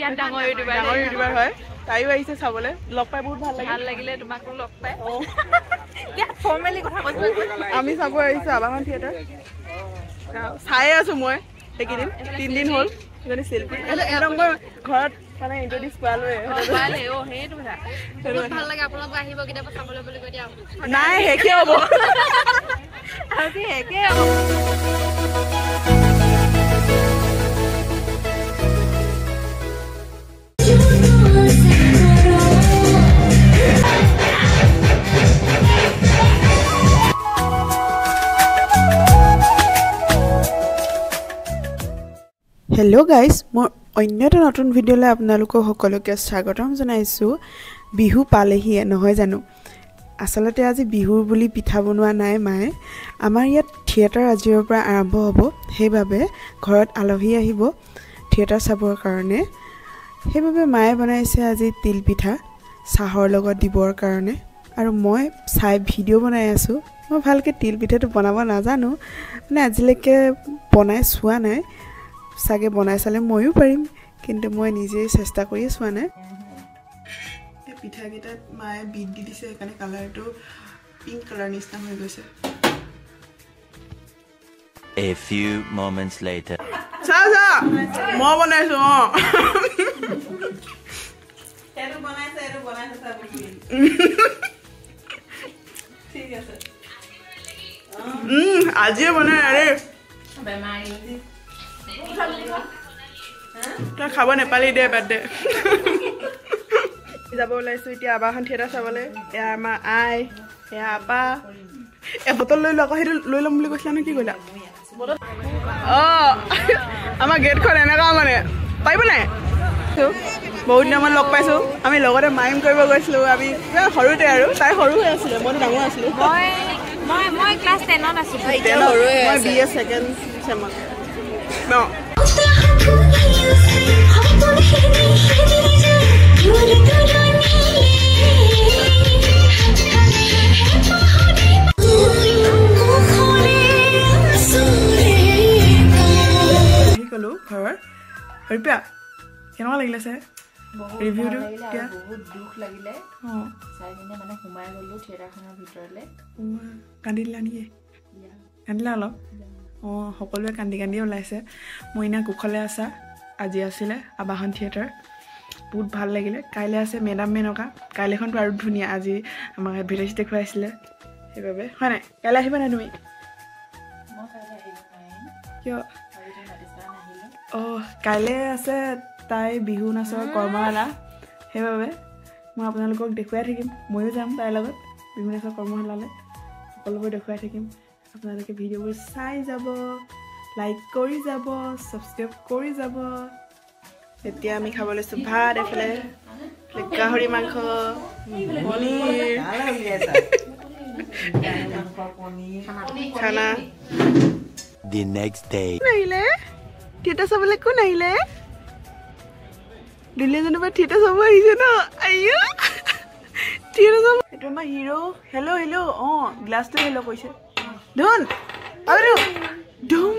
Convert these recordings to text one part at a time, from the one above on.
বিয়াত ডাঙৰ ইউটিউবাৰ হয় তাইও আহিছে চাবলে লগ পাই বহুত ভাল লাগিলে তোমাকো লগ পাই ফৰ্মেলি কথা কৈছো আমি চাব আহিছো আবাহন থিয়েটাৰ চাই আছো মই এইকেইদিন 3 দিন হ'ল এজনী শিল্পী এৰং মই ঘৰত মানে ইন্ট্ৰোডিউস কৰালোৱে ও হেইটো কথা বহুত ভাল লাগে আপোনালোক আহিব কিটা চাবলৈ বুলি কৈ দিয়া নাই হেকে হ'ব আৰু কি হেকে হ'ব हेलो गाइस मोर अन्य এটা নতুন ভিডিওলৈ আপোনালোকক সকলোকে স্বাগতম জনাইছো বিহু পালেহি নহয় জানো আসলতে আজি বিহুৰ বুলি পিঠা বনোৱা নাই মায়ে আমাৰ ইয়াত থিয়েটাৰ আজিৰ পৰা আৰম্ভ হ'ব সেইবাবে ঘৰত আলহী আহিব থিয়েটাৰ চাবৰ কাৰণে সেইবাবে মায়ে বনাইছে আজি তিল পিঠা চাহৰ লগত দিবৰ কাৰণে আৰু মই চাই ভিডিও বনাই আছো মই ভালকে তিল পিঠাটো বনাব নাজানো মানে আজিলৈকে বনাই চোৱা নাই সাগে বনাই চালে মইও পাৰিম কিন্তু মই নিজে চেষ্টা কৰি আছো না এই পিঠা গিটাত মায়ে বিট দি দিছে একানে কালাৰটো পিংক কালাৰ নিচিনা হৈ গৈছে A few moments later চা মই বনাইছো এটো বনাইছে চাবি ঠিক আছে আজি বনাই আরে বেমাৰী তা খাব নেপালি দে বাদ দে যাব ওলাইছো এতিয়া আবাহন থিয়েটাৰ চাবলে এয়া আমাৰ আই এয়া আপা এ বটল লৈ লক হেতু লৈ লম বুলি কৈছিলা নে কি কইলা আমাৰ গেটখন এনেকা মানে পাইব নাই বহুত দিন লগ পাইছো আমি লগতে মাইম কৰিব গৈছিলো আমি সৰুতে আৰু তাই সৰু হৈ আছিল মই ডাঙৰ আছিলো মই ক্লাছ 10 ত আছিলো এতিয়া সৰু হৈ মই বিএ সেকেন্ড সেমত ন কলো ঘৰ ৰিপা কেনেকুৱা লাগিলে চাই ৰিভিউটো এতিয়া বহুত দুখ লাগিলে চাই কিনে মানে ঘুমাই গলো থিয়েটাৰখনৰ ভিতৰলে কান্দিলা নেকি কান্দিলা অলপ সকলোৱে কান্দি ওলাইছে মইনা কুখলে আছা আজি আছিলে আবাহন থিয়েটাৰ বহুত ভাল লাগিলে কাইলে আছে মেডাম মেনকা কাইলেখনটো আৰু ধুনীয়া আজি আমাক ভিডিঅ দেখুৱাইছিলে সেইবাবে হয় নাই কাইলে আহিবা না তুমি মই কাইলে আহিব পাৰিম কিয় আজি মাতিছা নাহিলে কাইলে আছে তাই বিহু নাচৰ কৰ্মশালা সেইবাবে মই আপোনালোকক দেখুৱাই থাকিম ময়ো যাম তাইৰ লগত বিহু নাচৰ কৰ্মশালালৈ সকলোবোৰ দেখুৱাই থাকিম আপোনালোকে ভিডিঅ'বোৰ চাই যাব লাইক কৰি যাব সাবস্ক্ৰাইব কৰি যাব এতিয়া আমি খাব লৈছো ভাত এফালে গাহৰি মাংস পনীৰ খানা the next day নাহিলে থিয়েটাৰ চাবলৈ কোন আহিলে দুলিয়াজনৰ পৰা থিয়েটাৰ চাব আহিছে ন আইও থিয়েটাৰ চাব এইটো আমাৰ হিৰো হেল্ল' গ্লাছটো হেল্ল' কৈছে ধুন আৰু ধুম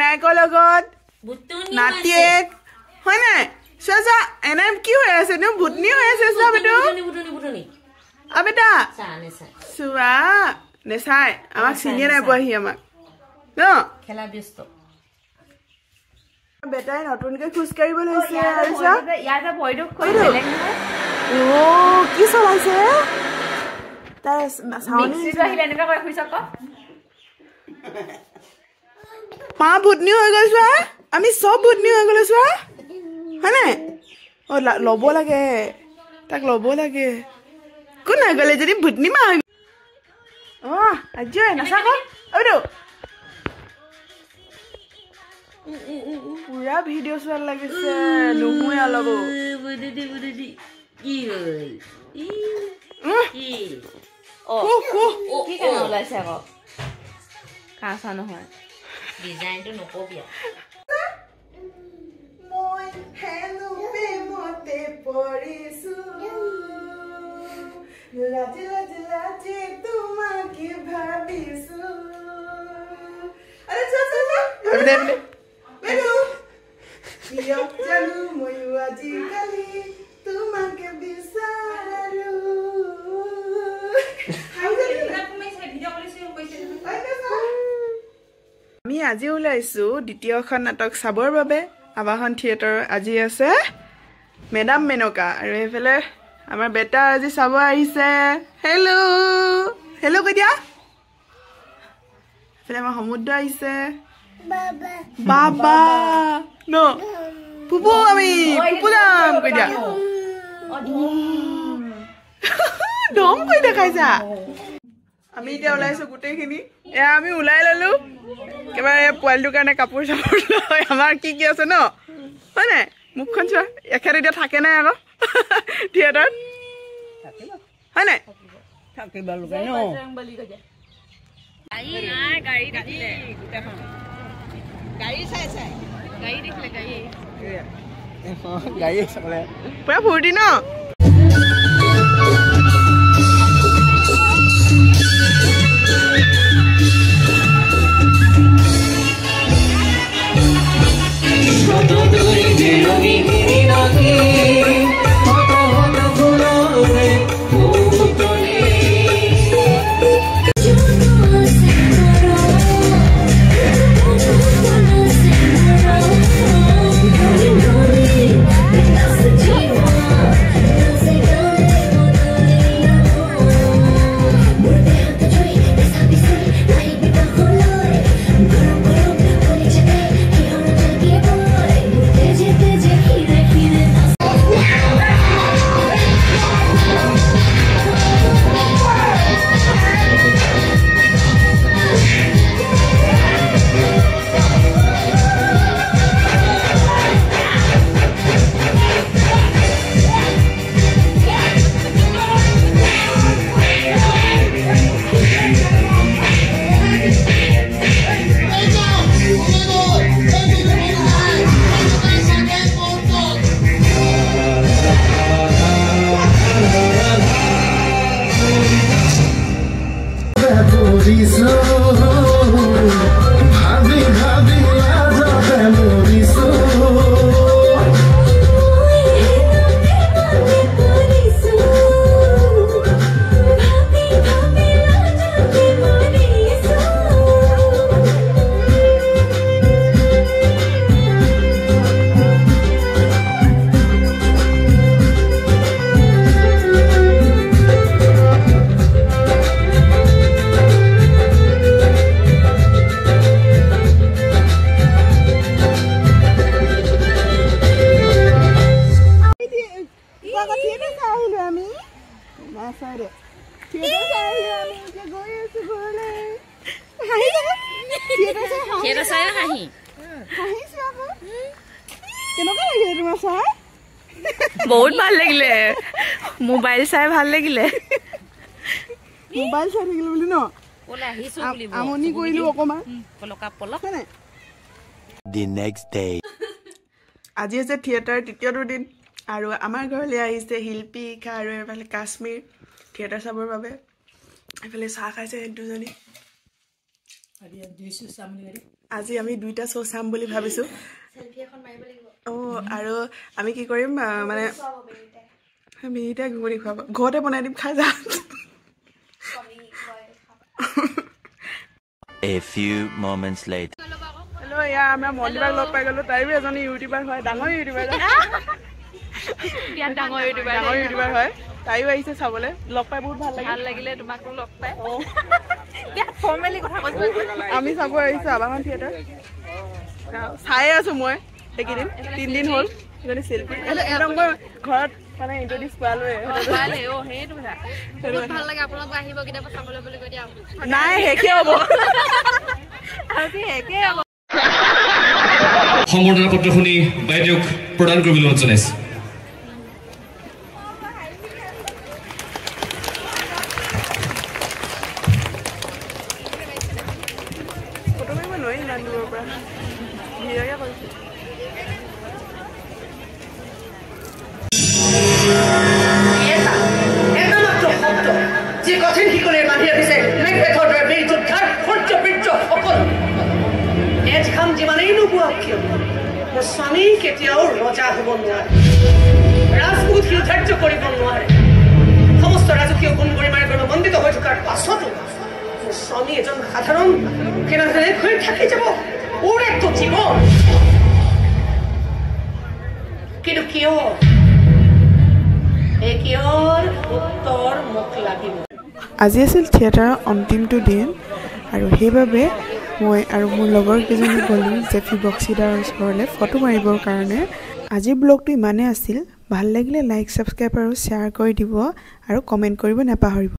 নায়কৰ লগত নাতিয়েক হয় নাই চোৱা এনাই কি হৈ আছে নো ভুটনি হৈ আছে চোৱা বেটো বেটা চোৱা নেচাই আমাক চিনিয়ে নাই পোৱাহি আমাক ন খেলা ব্যস্ত বেটাই নতুনকে খোজ কাঢ়িব লৈছে আৰু চা ইয়াৰ যে ভয়টো কৈ বেলেগ নহয় কি চলাইছে তাই মিক্সিটো আহিলে এনেকা কৰে খুইছ ক মা ভুটনি হৈ গ'ল চোৱা আমি চব ভুটনি হৈ গ'লো চোৱা হয় নাই ল'ব লাগে তাক ল'ব লাগে কোন হৈ গ'লে যদি ভুটনি মা হৈ আজি নাচা ক পুৰা ভিডিঅ' চোৱাৰ লাগিছে নুহুৱে অলপ কি কেনে ওলাইছে আকৌ কাঁচা নহয় ডিজাইনটো নকবি মই হেনো প্ৰেমতে পৰিছো লাজি লাজি লাজি তোমাকে ভাবিছো আৰে এমনে এমনে বেলু প্ৰিয় জানো ময়ো আজিকালি তোমাকে বিচাৰো আমি আজি ওলাইছো দ্বিতীয়খন নাটক চাবৰ বাবে আবাহন থিয়েটাৰ আজি আছে মেডাম মেনকা আৰু এইফালে আমাৰ বেটা আজি চাব আহিছে হেল্ল' হেল্ল' কৈ দিয়া এইফালে আমাৰ সমুদ্ৰ আহিছে বাবা ন পুপু আমি পুপু যাম কৈ দিয়া দম কৈ দেখাইছা আমি এতিয়া ওলাইছো গোটেইখিনি এয়া আমি ওলাই ললো একেবাৰে পোৱালিটোৰ কাৰণে কাপোৰ চাপোৰ লৈ আমাৰ কি কি আছে ন হয় নাই মুখখন চোৱা এখেত এতিয়া থাকে নাই আকৌ থিয়েটাৰত হয় নাই পুৰা ফূৰ্তি ন বহুত ভাল লাগিলে মোবাইল চাই ভাল লাগিলে মোবাইল চাই থাকিলে বুলি ন আমনি কৰিলো অকমান The next day. আজি হৈছে থিয়েটাৰ তৃতীয়টো দিন আৰু আমাৰ ঘৰলৈ আহিছে শিল্পীকা আৰু এইফালে কাশ্মীৰ থিয়েটাৰ চাবৰ বাবে এইফালে চাহ খাইছে দুজনী আজি আমি দুইটা শ্ব' চাম বুলি ভাবিছো আৰু আমি কি কৰিম মানে মিনিটে ঘুগুনি খুৱাব ঘৰতে বনাই দিম খাই যাম A few moments later. Hello' এয়া আমাৰ মন্দিৰক লগ পাই গ'লো তাইও এজনী ইউটিউবাৰ হয় ডাঙৰ ইউটিউবাৰ হয় তাইও আহিছে চাবলৈ লগ পাই বহুত ভাল লাগিলে তোমাকো লগ পাই আমি চাব আহিছো আবাহন থিয়েটাৰ চাই আছো মই এইকেইদিন 3 দিন হ'ল এজনী শিল্পী একদম মই ঘৰত মানে ইন্ট্ৰডিউচ কৰালোৱে নাই শেষে হ'ব সম্বৰ্ধনা পত্ৰ শুনি বাইদেউক প্ৰদান কৰিবলৈ অনুৰোধ জনাইছো যে নোপোৱা কিয় মোৰ স্বামী কেতিয়াও ৰজা হ'ব নোৱাৰে ৰাজপুত ধাৰ্য কৰিব নোৱাৰে সমস্ত ৰাজকীয় গুণ গৰিমাৰে মণ্ডিত হৈ থকাৰ পাছতো মোৰ স্বামী এজন সাধাৰণ কেনেদৰে হৈ থাকি যাব ওৰ একটো জীৱন কিন্তু কিয় এই কিয়ৰ উত্তৰ মোক লাগিব আজি আছিল থিয়েটাৰৰ অন্তিমটো দিন আৰু সেইবাবে মই আৰু মোৰ লগৰ কেইজনী গ'লোঁ জেফি বক্সিদাৰ ওচৰলৈ ফটো মাৰিবৰ কাৰণে আজিৰ ব্লগটো ইমানেই আছিল ভাল লাগিলে লাইক ছাবস্ক্ৰাইব আৰু শ্বেয়াৰ কৰি দিব আৰু কমেণ্ট কৰিব নাপাহৰিব